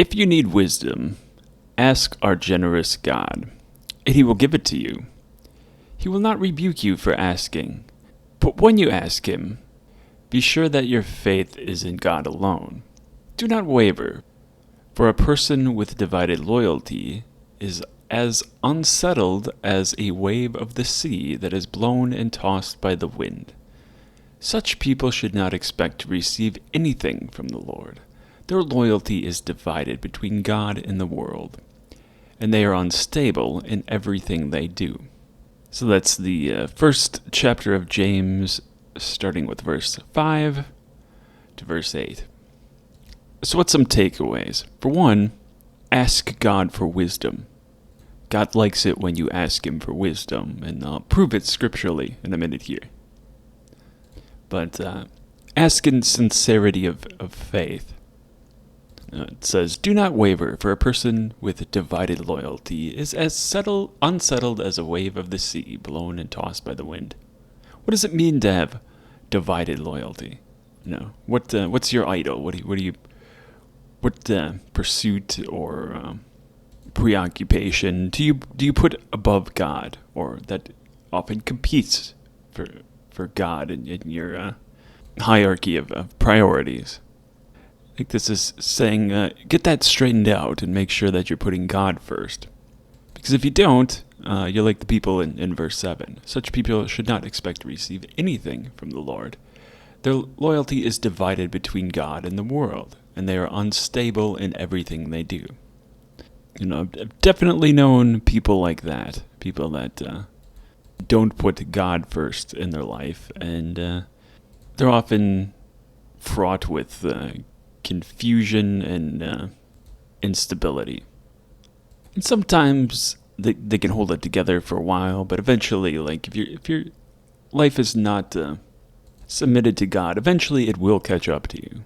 If you need wisdom, ask our generous God, and he will give it to you. He will not rebuke you for asking, but when you ask him, be sure that your faith is in God alone. Do not waver, for a person with divided loyalty is as unsettled as a wave of the sea that is blown and tossed by the wind. Such people should not expect to receive anything from the Lord. Their loyalty is divided between God and the world, and they are unstable in everything they do. So that's the first chapter of James, starting with verse 5 to verse 8. So what's some takeaways? For one, ask God for wisdom. God likes it when you ask him for wisdom, and I'll prove it scripturally in a minute here. But ask in sincerity of faith. It says, do not waver, for a person with divided loyalty is as unsettled as a wave of the sea, blown and tossed by the wind. What does it mean to have divided loyalty? What's your idol? What pursuit or preoccupation do you put above God, or that often competes for God in your hierarchy of priorities? I think this is saying, get that straightened out and make sure that you're putting God first. Because if you don't, you're like the people in verse 7. Such people should not expect to receive anything from the Lord. Their loyalty is divided between God and the world, and they are unstable in everything they do. I've definitely known people like that. People that don't put God first in their life, and they're often fraught with confusion and instability. And sometimes they can hold it together for a while, but eventually, if your life is not submitted to God, eventually it will catch up to you.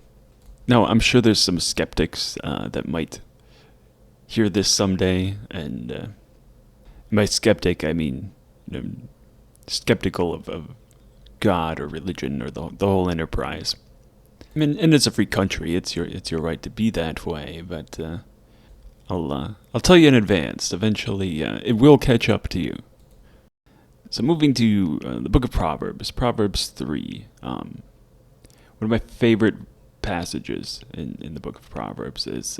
Now, I'm sure there's some skeptics that might hear this someday, and by skeptic I mean skeptical of God or religion or the whole enterprise. I mean, and it's a free country. It's your right to be that way. But I'll tell you in advance. Eventually, it will catch up to you. So moving to the book of Proverbs, Proverbs 3. One of my favorite passages in the book of Proverbs is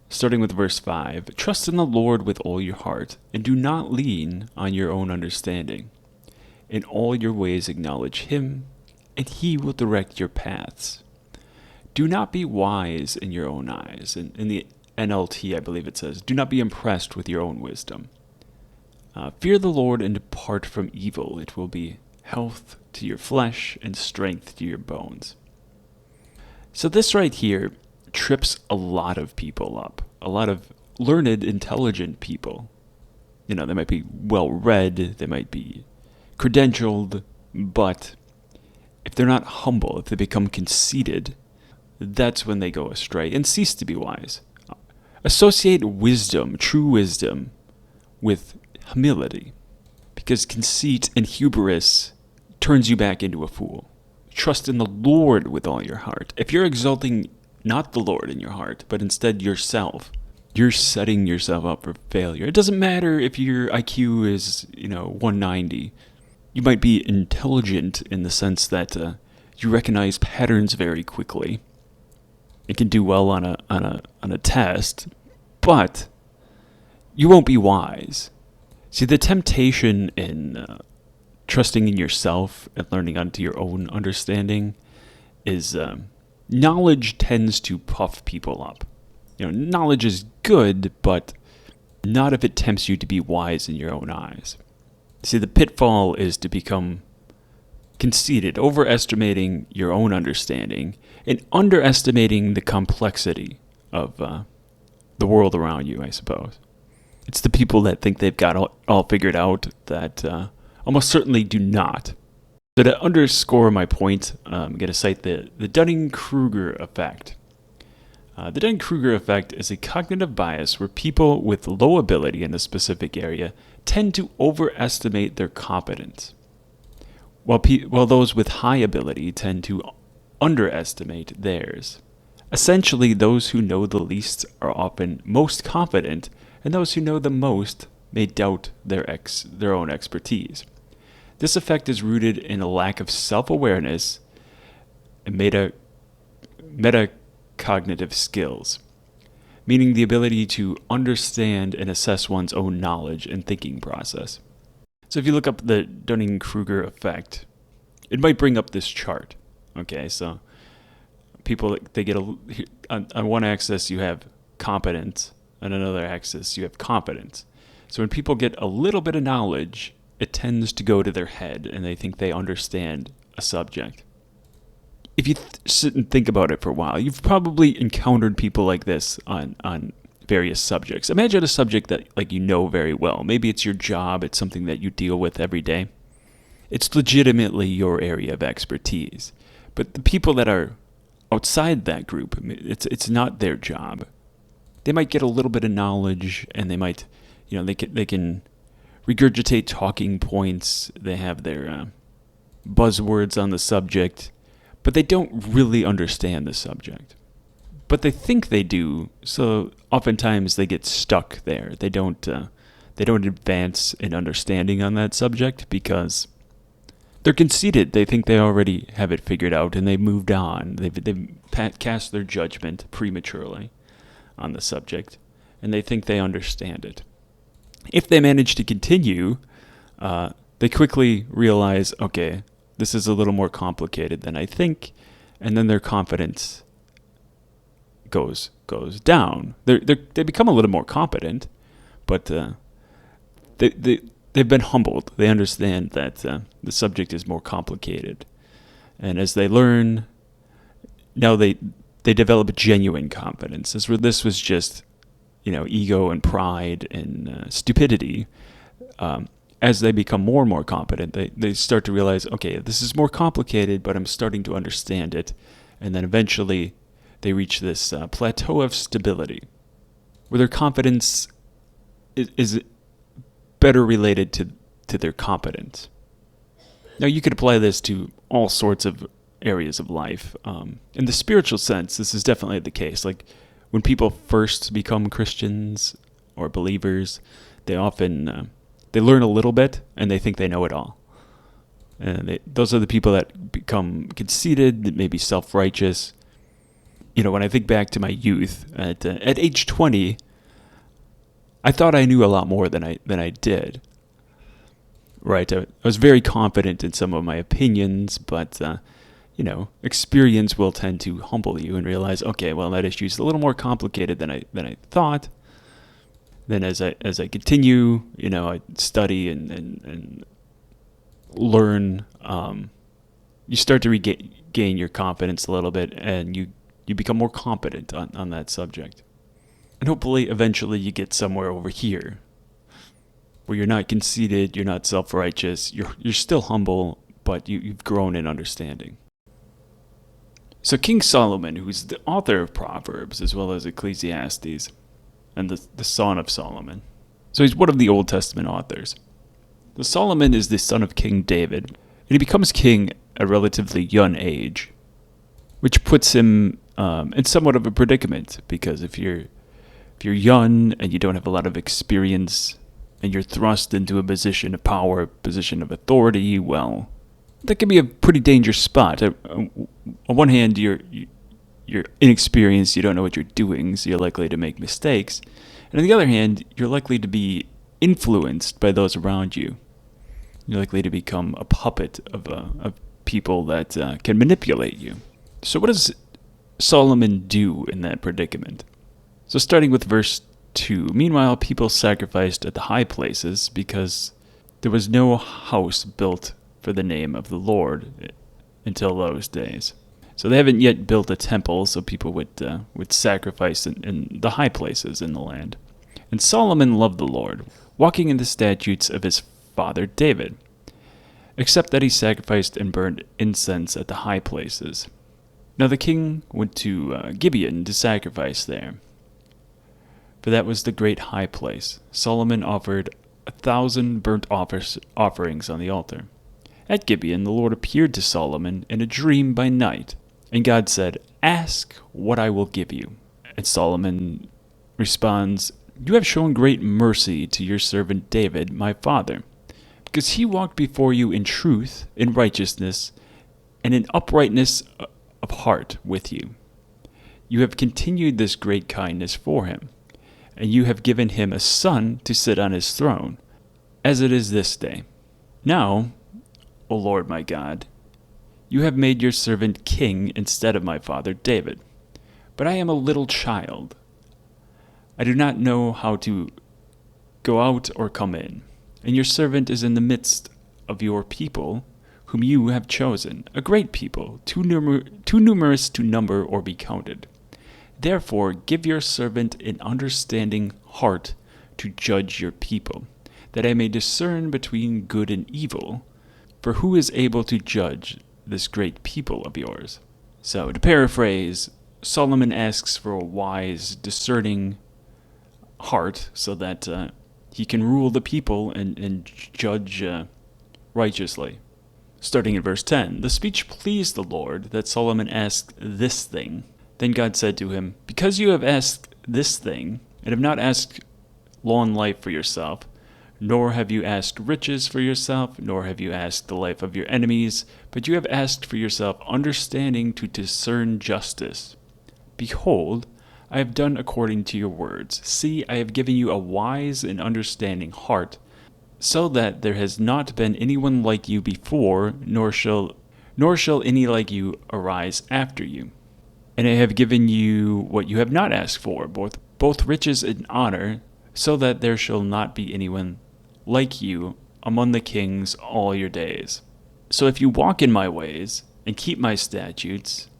starting with verse 5. Trust in the Lord with all your heart, and do not lean on your own understanding. In all your ways acknowledge him, and he will direct your paths. Do not be wise in your own eyes. In the NLT, I believe it says, do not be impressed with your own wisdom. Fear the Lord and depart from evil. It will be health to your flesh and strength to your bones. So this right here trips a lot of people up. A lot of learned, intelligent people. They might be well-read, they might be credentialed, but if they're not humble, if they become conceited, that's when they go astray and cease to be wise. Associate wisdom, true wisdom, with humility, because conceit and hubris turns you back into a fool. Trust in the Lord with all your heart. If you're exalting not the Lord in your heart, but instead yourself, you're setting yourself up for failure. It doesn't matter if your IQ is, 190. You might be intelligent in the sense that you recognize patterns very quickly. It can do well on a test, but you won't be wise. See, the temptation in trusting in yourself and learning onto your own understanding is knowledge tends to puff people up. Knowledge is good, but not if it tempts you to be wise in your own eyes. See, the pitfall is to become conceited, overestimating your own understanding and underestimating the complexity of the world around you, I suppose. It's the people that think they've got all figured out that almost certainly do not. So to underscore my point, I'm going to cite the Dunning-Kruger effect. The Dunning-Kruger effect is a cognitive bias where people with low ability in a specific area tend to overestimate their competence, while those with high ability tend to underestimate theirs. Essentially, those who know the least are often most confident, and those who know the most may doubt their own expertise. This effect is rooted in a lack of self-awareness and metacognitive skills, meaning the ability to understand and assess one's own knowledge and thinking process. So if you look up the Dunning-Kruger effect, it might bring up this chart. Okay, so people, they get on one axis you have competence, on another axis you have competence. So when people get a little bit of knowledge, it tends to go to their head and they think they understand a subject. If you sit and think about it for a while, you've probably encountered people like this on various subjects. Imagine a subject that you know very well. Maybe it's your job, it's something that you deal with every day. It's legitimately your area of expertise. But the people that are outside that group, it's not their job. They might get a little bit of knowledge, and they might, they can regurgitate talking points. They have their buzzwords on the subject, but they don't really understand the subject. But they think they do, so oftentimes they get stuck there. They don't advance in understanding on that subject because they're conceited. They think they already have it figured out, and they've moved on. They've cast their judgment prematurely on the subject, and they think they understand it. If they manage to continue, they quickly realize, okay, this is a little more complicated than I think, and then their confidence goes down. They become a little more competent, but they've been humbled. They understand that the subject is more complicated, and as they learn, now they develop genuine confidence. This was just ego and pride and stupidity. As they become more and more competent, they start to realize, okay, this is more complicated, but I'm starting to understand it, and then eventually they reach this plateau of stability, where their confidence is better related to their competence. Now, you could apply this to all sorts of areas of life. In the spiritual sense, this is definitely the case. Like when people first become Christians or believers, they often they learn a little bit and they think they know it all. And those are the people that become conceited, maybe self-righteous. When I think back to my youth, at age 20, I thought I knew a lot more than I did. Right? I was very confident in some of my opinions, but experience will tend to humble you and realize, okay, well, that issue is a little more complicated than I thought. Then as I continue, I study and learn. You start to regain your confidence a little bit, and you become more competent on that subject. And hopefully, eventually, you get somewhere over here, where you're not conceited, you're not self-righteous, you're still humble, but you've grown in understanding. So King Solomon, who's the author of Proverbs as well as Ecclesiastes, and the son of Solomon. So he's one of the Old Testament authors. So Solomon is the son of King David, and he becomes king at a relatively young age, which puts him in somewhat of a predicament, because if you're young and you don't have a lot of experience and you're thrust into a position of power, a position of authority, well, that can be a pretty dangerous spot. On one hand, you're inexperienced, you don't know what you're doing, so you're likely to make mistakes. And on the other hand, you're likely to be influenced by those around you. You're likely to become a puppet of people that can manipulate you. So what does Solomon do in that predicament? So starting with verse 2, meanwhile, people sacrificed at the high places because there was no house built for the name of the Lord until those days. So they haven't yet built a temple, so people would sacrifice in the high places in the land. And Solomon loved the Lord, walking in the statutes of his father David, except that he sacrificed and burned incense at the high places. Now the king went to Gibeon to sacrifice there, for that was the great high place. Solomon offered 1,000 burnt offerings on the altar. At Gibeon, the Lord appeared to Solomon in a dream by night. And God said, "Ask what I will give you." And Solomon responds, "You have shown great mercy to your servant David, my father, because he walked before you in truth, in righteousness, and in uprightness of heart with you. You have continued this great kindness for him, and you have given him a son to sit on his throne, as it is this day. Now, O Lord my God, you have made your servant king instead of my father David. But I am a little child. I do not know how to go out or come in, and your servant is in the midst of your people, whom you have chosen, a great people, too numerous to number or be counted. Therefore, give your servant an understanding heart to judge your people, that I may discern between good and evil. For who is able to judge this great people of yours?" So, to paraphrase, Solomon asks for a wise, discerning heart so that he can rule the people and judge righteously. Starting in verse 10, the speech pleased the Lord that Solomon asked this thing. Then God said to him, "Because you have asked this thing, and have not asked long life for yourself, nor have you asked riches for yourself, nor have you asked the life of your enemies, but you have asked for yourself understanding to discern justice. Behold, I have done according to your words. See, I have given you a wise and understanding heart, so that there has not been anyone like you before, nor shall any like you arise after you. And I have given you what you have not asked for, both riches and honor, so that there shall not be anyone like you among the kings all your days. So if you walk in my ways and keep my statutes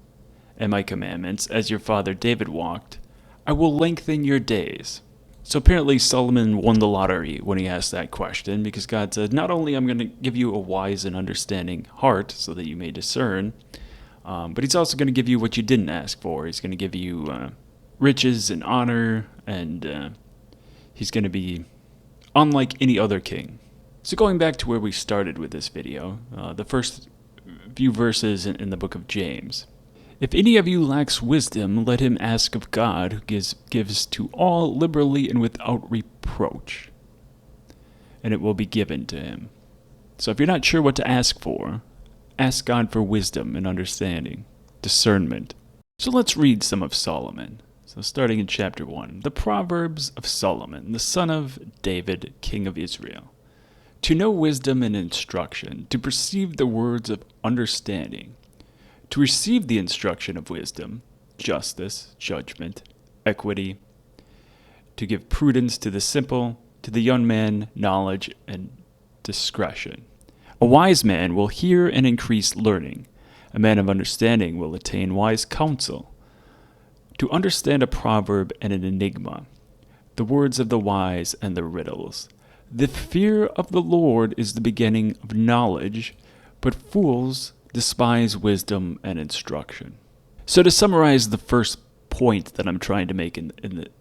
and my commandments, as your father David walked, I will lengthen your days." So apparently Solomon won the lottery when he asked that question, because God said, not only I'm going to give you a wise and understanding heart so that you may discern, but he's also going to give you what you didn't ask for. He's going to give you riches and honor, and he's going to be unlike any other king. So going back to where we started with this video, the first few verses in the book of James. "If any of you lacks wisdom, let him ask of God, who gives to all liberally and without reproach, and it will be given to him." So if you're not sure what to ask for, ask God for wisdom and understanding, discernment. So let's read some of Solomon. So starting in chapter 1, the Proverbs of Solomon, the son of David, king of Israel. "To know wisdom and instruction, to perceive the words of understanding, to receive the instruction of wisdom, justice, judgment, equity, to give prudence to the simple, to the young man knowledge and discretion. A wise man will hear and increase learning. A man of understanding will attain wise counsel. To understand a proverb and an enigma, the words of the wise and the riddles. The fear of the Lord is the beginning of knowledge, but fools despise wisdom and instruction." So to summarize the first point that I'm trying to make in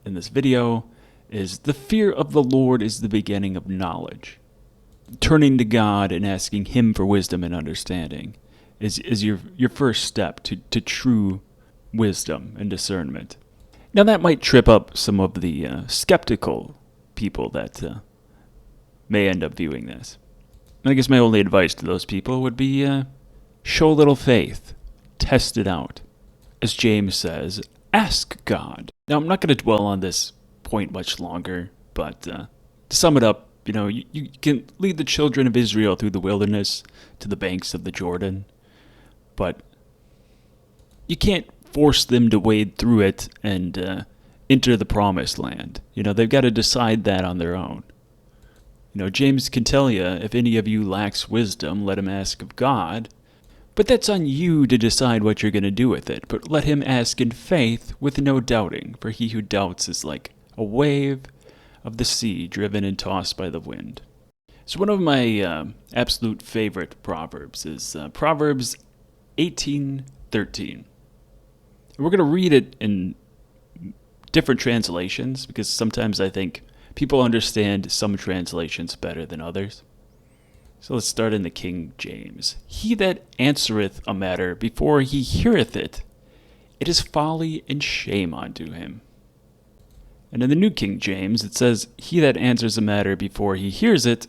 this video is the fear of the Lord is the beginning of knowledge. Turning to God and asking him for wisdom and understanding is your first step to true wisdom and discernment. Now that might trip up some of the skeptical people that may end up viewing this. And I guess my only advice to those people would be show a little faith, test it out. As James says, ask God. Now I'm not going to dwell on this point much longer, but to sum it up, you can lead the children of Israel through the wilderness to the banks of the Jordan, but you can't force them to wade through it and enter the promised land. They've got to decide that on their own. James can tell you, if any of you lacks wisdom, let him ask of God, but that's on you to decide what you're going to do with it. But let him ask in faith with no doubting, for he who doubts is like a wave of the sea driven and tossed by the wind. So one of my absolute favorite proverbs is Proverbs 18:13. We're going to read it in different translations because sometimes I think people understand some translations better than others. So let's start in the King James. He that answereth a matter before he heareth it, it is folly and shame unto him. And in the New King James, it says, he that answers a matter before he hears it,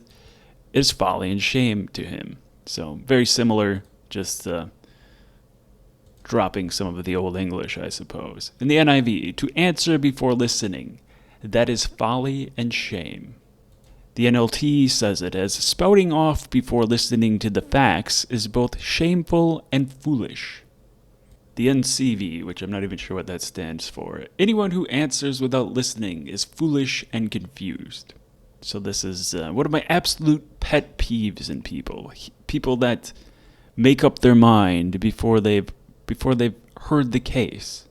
it is folly and shame to him. So very similar, just dropping some of the Old English, I suppose. In the NIV, to answer before listening, that is folly and shame. The NLT says it as spouting off before listening to the facts is both shameful and foolish. The NCV, which I'm not even sure what that stands for, anyone who answers without listening is foolish and confused. So this is one of my absolute pet peeves in people. People that make up their mind before they've heard the case.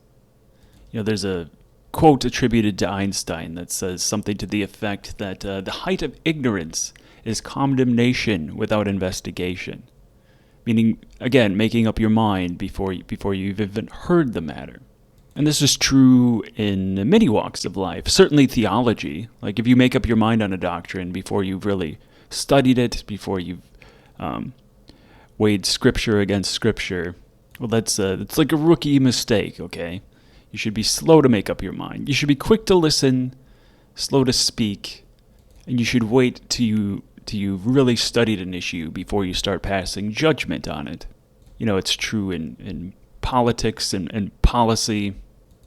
There's a quote attributed to Einstein that says something to the effect that the height of ignorance is condemnation without investigation. Meaning, again, making up your mind before you've even heard the matter. And this is true in many walks of life. Certainly theology. Like if you make up your mind on a doctrine before you've really studied it, before you've weighed Scripture against Scripture, well, it's like a rookie mistake, okay? You should be slow to make up your mind. You should be quick to listen, slow to speak, and you should wait till you've really studied an issue before you start passing judgment on it. It's true in politics and policy.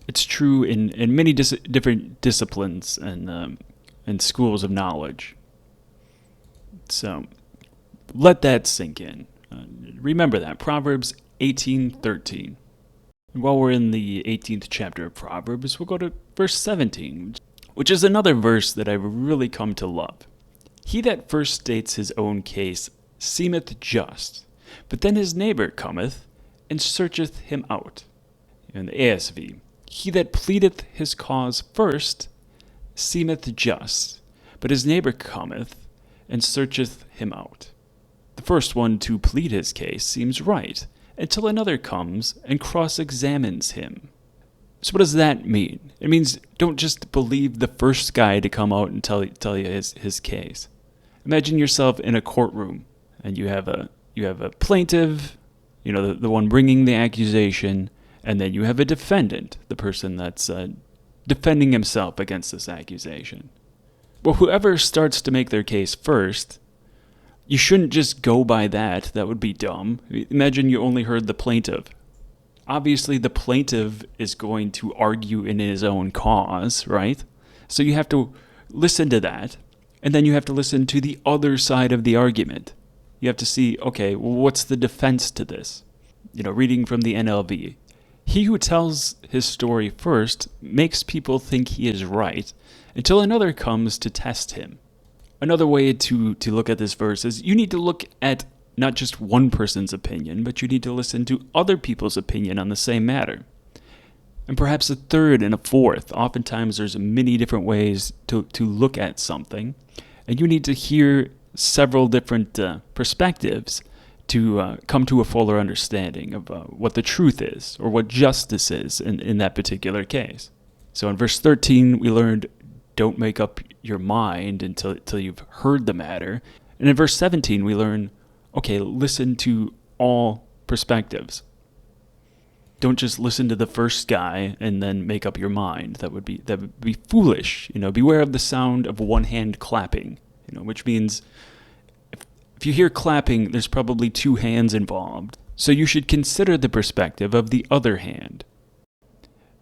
It's true in many different disciplines and schools of knowledge. So let that sink in. Remember that. Proverbs 18:13. And while we're in the 18th chapter of Proverbs, we'll go to verse 17, which is another verse that I've really come to love. He that first states his own case seemeth just, but then his neighbor cometh and searcheth him out. In the ASV, he that pleadeth his cause first seemeth just, but his neighbor cometh and searcheth him out. The first one to plead his case seems right, until another comes and cross-examines him. So what does that mean? It means don't just believe the first guy to come out and tell you his case. Imagine yourself in a courtroom, and you have a plaintiff, the one bringing the accusation, and then you have a defendant, the person that's defending himself against this accusation. Well, whoever starts to make their case first, you shouldn't just go by that. That would be dumb. Imagine you only heard the plaintiff. Obviously, the plaintiff is going to argue in his own cause, right? So you have to listen to that, and then you have to listen to the other side of the argument. You have to see, okay, well, what's the defense to this? Reading from the NLV. He who tells his story first makes people think he is right until another comes to test him. Another way to look at this verse is you need to look at not just one person's opinion, but you need to listen to other people's opinion on the same matter. And perhaps a third and a fourth. Oftentimes there's many different ways to look at something, and you need to hear several different perspectives to come to a fuller understanding of what the truth is or what justice is in that particular case. So in verse 13, we learned don't make up your mind until you've heard the matter. And in verse 17, we learn, okay, listen to all perspectives. Don't just listen to the first guy and then make up your mind. That would be foolish. Beware of the sound of one hand clapping. Which means if you hear clapping, there's probably two hands involved. So you should consider the perspective of the other hand.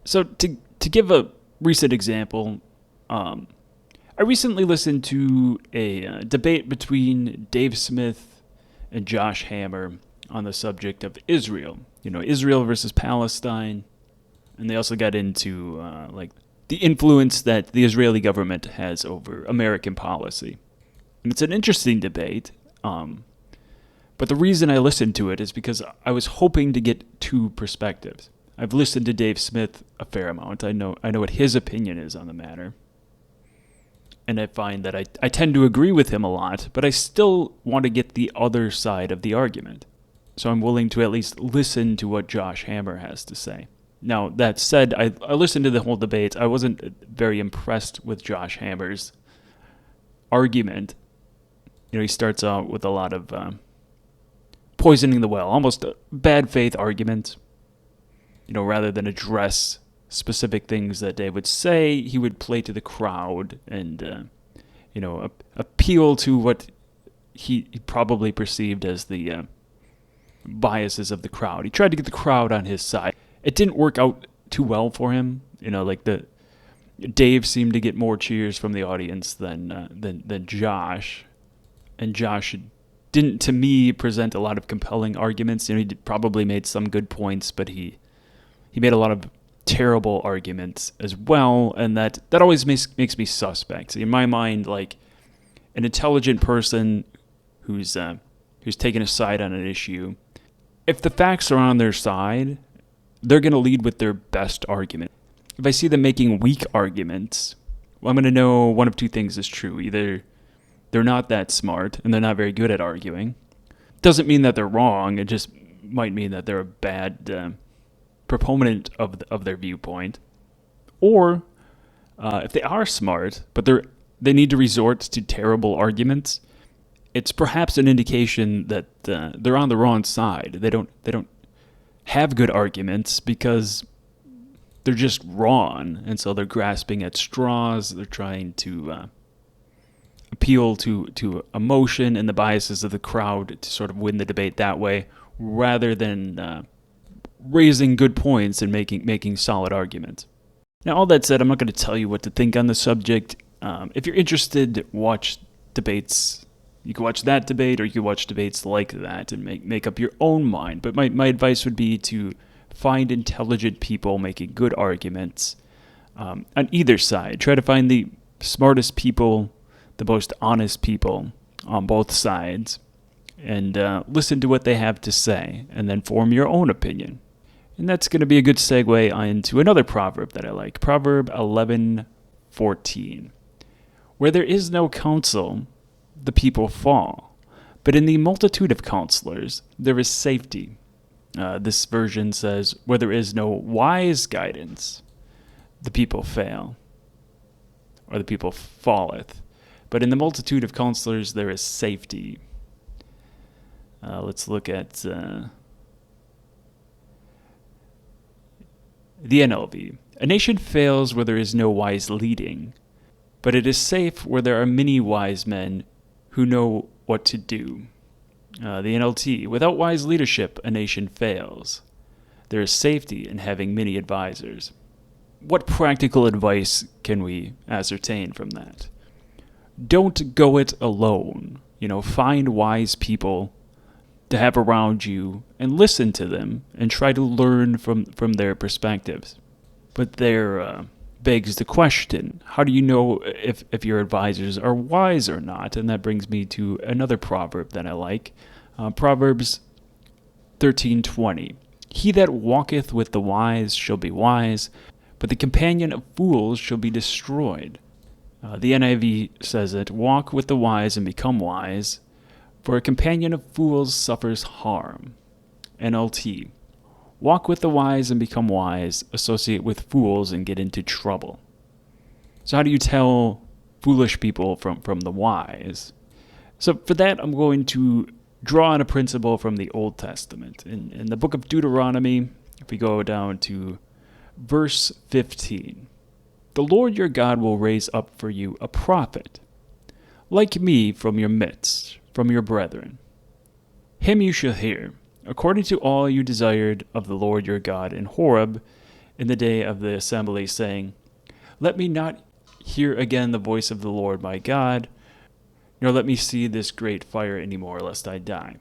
So to give a recent example, I recently listened to a debate between Dave Smith and Josh Hammer on the subject of Israel. Israel versus Palestine. And they also got into the influence that the Israeli government has over American policy. And it's an interesting debate. But the reason I listened to it is because I was hoping to get two perspectives. I've listened to Dave Smith a fair amount. I know what his opinion is on the matter. And I find that I tend to agree with him a lot, but I still want to get the other side of the argument. So I'm willing to at least listen to what Josh Hammer has to say. Now, that said, I listened to the whole debate. I wasn't very impressed with Josh Hammer's argument. He starts out with a lot of poisoning the well, almost bad faith arguments. Rather than address specific things that Dave would say, he would play to the crowd and, appeal to what he probably perceived as the biases of the crowd. He tried to get the crowd on his side. It didn't work out too well for him. Dave seemed to get more cheers from the audience than Josh, and Josh didn't, to me, present a lot of compelling arguments. He probably made some good points, but he made a lot of terrible arguments as well, and that always makes me suspect. In my mind, like an intelligent person who's taken a side on an issue, if the facts are on their side, they're going to lead with their best argument. If I see them making weak arguments, well, I'm going to know one of two things is true. Either they're not that smart and they're not very good at arguing. Doesn't mean that they're wrong. It just might mean that they're a bad proponent of their viewpoint. Or if they are smart, but they need to resort to terrible arguments, it's perhaps an indication that they're on the wrong side. They don't have good arguments because they're just wrong, and so they're grasping at straws. They're trying to appeal to emotion and the biases of the crowd to sort of win the debate that way, rather than raising good points and making solid arguments. Now, all that said, I'm not going to tell you what to think on the subject. If you're interested, watch debates. You can watch that debate, or you can watch debates like that and make up your own mind. But my advice would be to find intelligent people making good arguments on either side. Try to find the smartest people, the most honest people on both sides, and listen to what they have to say, and then form your own opinion. And that's going to be a good segue into another proverb that I like, Proverb 11:14. Where there is no counsel, the people fall, but in the multitude of counselors, there is safety. This version says, where there is no wise guidance, the people fail, or the people falleth. But in the multitude of counselors, there is safety. Let's look at the NLV. A nation fails where there is no wise leading, but it is safe where there are many wise men who know what to do. The NLT. Without wise leadership, a nation fails. There is safety in having many advisors. What practical advice can we ascertain from that? Don't go it alone. Find wise people to have around you and listen to them and try to learn from their perspectives. But there begs the question, how do you know if your advisors are wise or not? And that brings me to another proverb that I like, Proverbs 13:20. He that walketh with the wise shall be wise, but the companion of fools shall be destroyed. The NIV says it, walk with the wise and become wise, for a companion of fools suffers harm. NLT. Walk with the wise and become wise, associate with fools and get into trouble. So how do you tell foolish people from the wise? So for that, I'm going to draw on a principle from the Old Testament. In the book of Deuteronomy, if we go down to verse 15, the Lord your God will raise up for you a prophet, like me from your midst, from your brethren. Him you shall hear, according to all you desired of the Lord your God in Horeb in the day of the assembly, saying, let me not hear again the voice of the Lord my God, nor let me see this great fire any more, lest I die.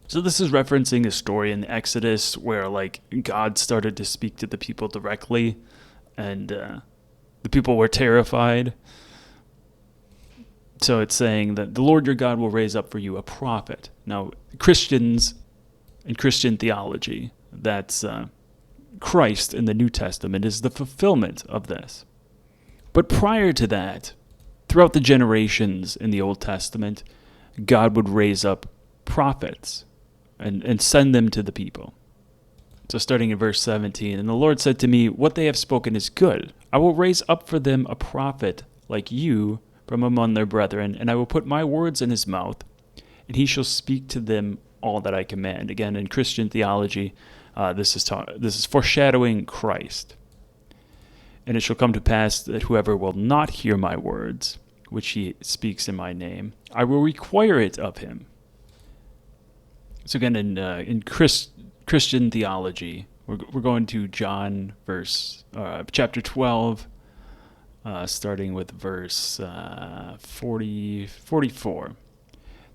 So this is referencing a story in the Exodus where God started to speak to the people directly, and the people were terrified. So it's saying that the Lord your God will raise up for you a prophet. Now, Christians and Christian theology, that's Christ in the New Testament is the fulfillment of this. But prior to that, throughout the generations in the Old Testament, God would raise up prophets and send them to the people. So starting in verse 17, and the Lord said to me, what they have spoken is good. I will raise up for them a prophet like you from among their brethren, and I will put my words in his mouth, and he shall speak to them all that I command. Again, in Christian theology, this is foreshadowing Christ. And it shall come to pass that whoever will not hear my words, which he speaks in my name, I will require it of him. So again, in Christian theology, we're going to John chapter 12, starting with verse 44.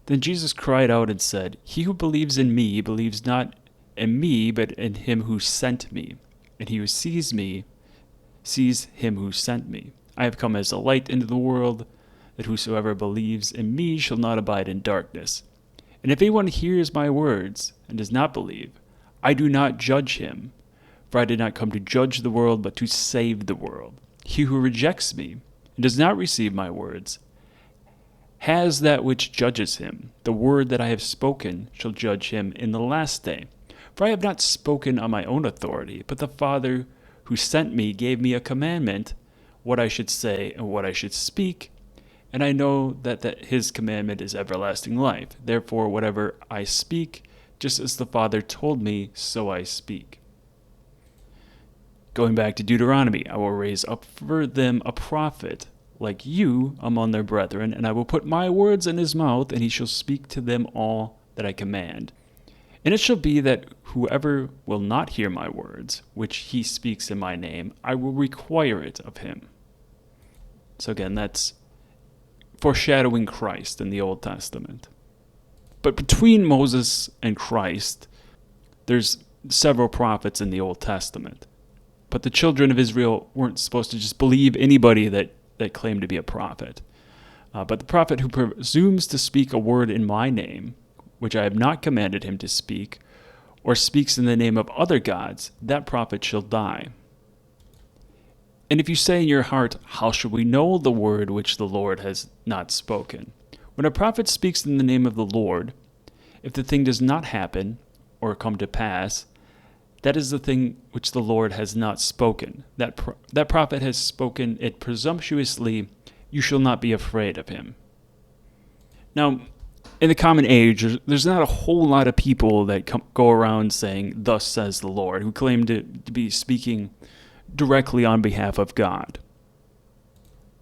Then Jesus cried out and said, "He who believes in me believes not in me, but in him who sent me. And he who sees me sees him who sent me. I have come as a light into the world, that whosoever believes in me shall not abide in darkness. And if anyone hears my words and does not believe, I do not judge him, for I did not come to judge the world, but to save the world. He who rejects me and does not receive my words has that which judges him. The word that I have spoken shall judge him in the last day. For I have not spoken on my own authority, but the Father who sent me gave me a commandment, what I should say and what I should speak. And I know that his commandment is everlasting life. Therefore, whatever I speak, just as the Father told me, so I speak." Going back to Deuteronomy, I will raise up for them a prophet like you among their brethren, and I will put my words in his mouth, and he shall speak to them all that I command. And it shall be that whoever will not hear my words, which he speaks in my name, I will require it of him. So again, that's foreshadowing Christ in the Old Testament. But between Moses and Christ, there's several prophets in the Old Testament. But the children of Israel weren't supposed to just believe anybody that claimed to be a prophet. But the prophet who presumes to speak a word in my name, which I have not commanded him to speak, or speaks in the name of other gods, that prophet shall die. And if you say in your heart, how shall we know the word which the Lord has not spoken? When a prophet speaks in the name of the Lord, if the thing does not happen or come to pass, that is the thing which the Lord has not spoken. That prophet has spoken it presumptuously. You shall not be afraid of him. Now, in the common age, there's not a whole lot of people that go around saying, "Thus says the Lord," who claim to be speaking directly on behalf of God.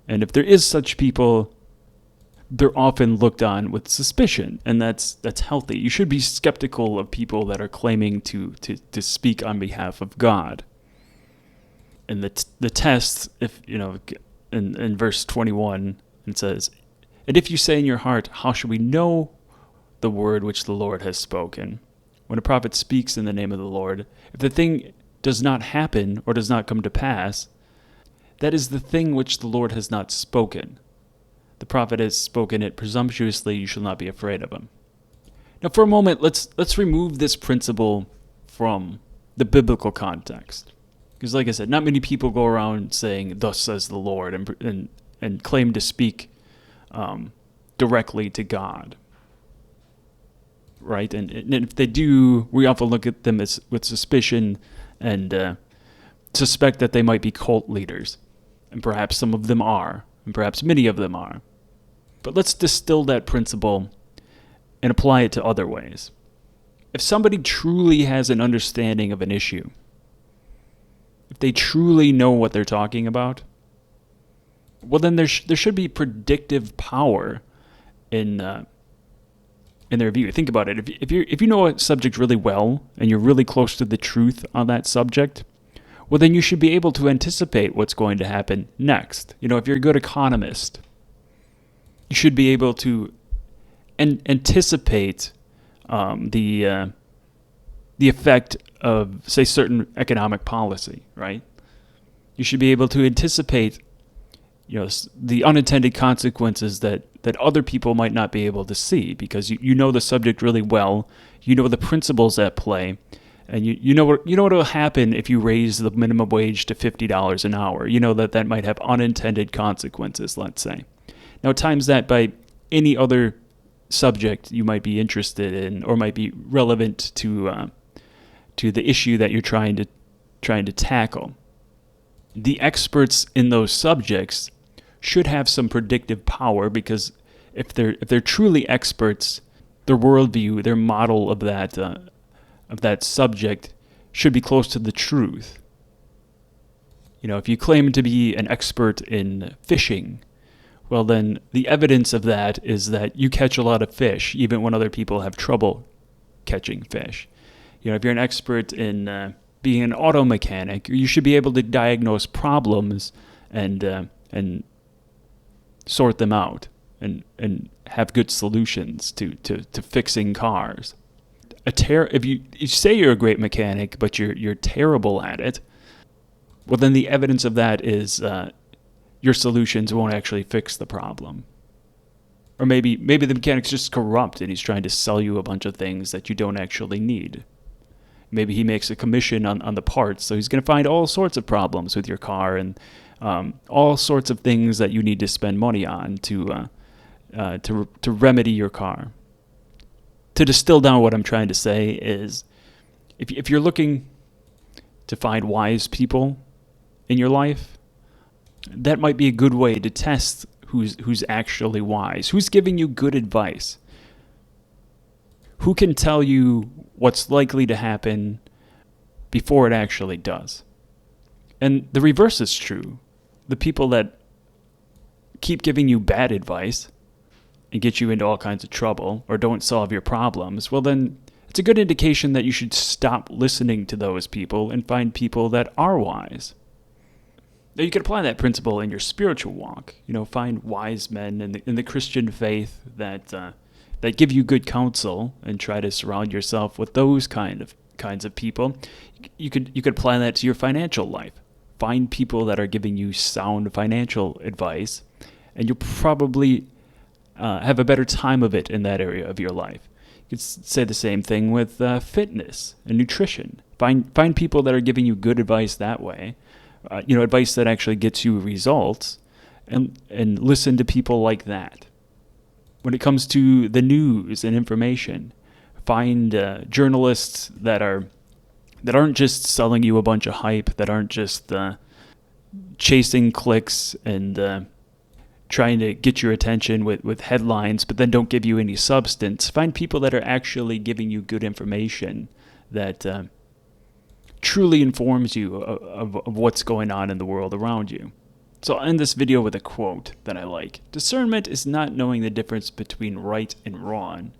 And if there is such people, they're often looked on with suspicion, and that's healthy. You should be skeptical of people that are claiming to speak on behalf of God. And the test, if in verse 21, it says, "And if you say in your heart, how shall we know the word which the Lord has spoken?" When a prophet speaks in the name of the Lord, if the thing does not happen or does not come to pass, that is the thing which the Lord has not spoken. The prophet has spoken it presumptuously. You shall not be afraid of him. Now, for a moment, let's remove this principle from the biblical context, because, like I said, not many people go around saying, "Thus says the Lord," and claim to speak directly to God, right? And if they do, we often look at them with suspicion and suspect that they might be cult leaders, and perhaps some of them are, and perhaps many of them are. But let's distill that principle and apply it to other ways. If somebody truly has an understanding of an issue, if they truly know what they're talking about, well, then there should be predictive power in their view. Think about it. If you know a subject really well and you're really close to the truth on that subject, well, then you should be able to anticipate what's going to happen next. If you're a good economist, you should be able to anticipate the effect of, say, certain economic policy, right? You should be able to anticipate, the unintended consequences that other people might not be able to see, because you know the subject really well, you know the principles at play, and you know what will happen if you raise the minimum wage to $50 an hour. You know that might have unintended consequences, let's say. Now, times that by any other subject you might be interested in or might be relevant to the issue that you're trying to tackle. The experts in those subjects should have some predictive power, because if they're truly experts, their worldview, their model of that subject should be close to the truth. If you claim to be an expert in fishing, well then the evidence of that is that you catch a lot of fish, even when other people have trouble catching fish. If you're an expert in being an auto mechanic, you should be able to diagnose problems and sort them out and have good solutions to fixing cars. If you say you're a great mechanic, but you're terrible at it, well then the evidence of that is your solutions won't actually fix the problem. Or maybe the mechanic's just corrupt and he's trying to sell you a bunch of things that you don't actually need. Maybe he makes a commission on the parts, so he's going to find all sorts of problems with your car and all sorts of things that you need to spend money on to remedy your car. To distill down what I'm trying to say is, if you're looking to find wise people in your life, that might be a good way to test who's actually wise, who's giving you good advice, who can tell you what's likely to happen before it actually does. And the reverse is true. The people that keep giving you bad advice and get you into all kinds of trouble or don't solve your problems, well then it's a good indication that you should stop listening to those people and find people that are wise. Now you can apply that principle in your spiritual walk. Find wise men in the Christian faith that give you good counsel, and try to surround yourself with those kinds of people. You could apply that to your financial life. Find people that are giving you sound financial advice, and you'll probably have a better time of it in that area of your life. You could say the same thing with fitness and nutrition. Find people that are giving you good advice that way. Advice that actually gets you results, and listen to people like that. When it comes to the news and information, find journalists that aren't just selling you a bunch of hype, that aren't just chasing clicks and trying to get your attention with headlines, but then don't give you any substance. Find people that are actually giving you good information that truly informs you of what's going on in the world around you. So I'll end this video with a quote that I like. Discernment is not knowing the difference between right and wrong.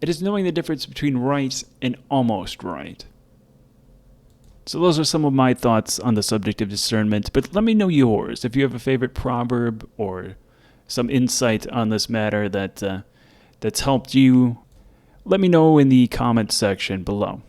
It is knowing the difference between right and almost right. So those are some of my thoughts on the subject of discernment, but let me know yours. If you have a favorite proverb or some insight on this matter that's helped you, let me know in the comments section below.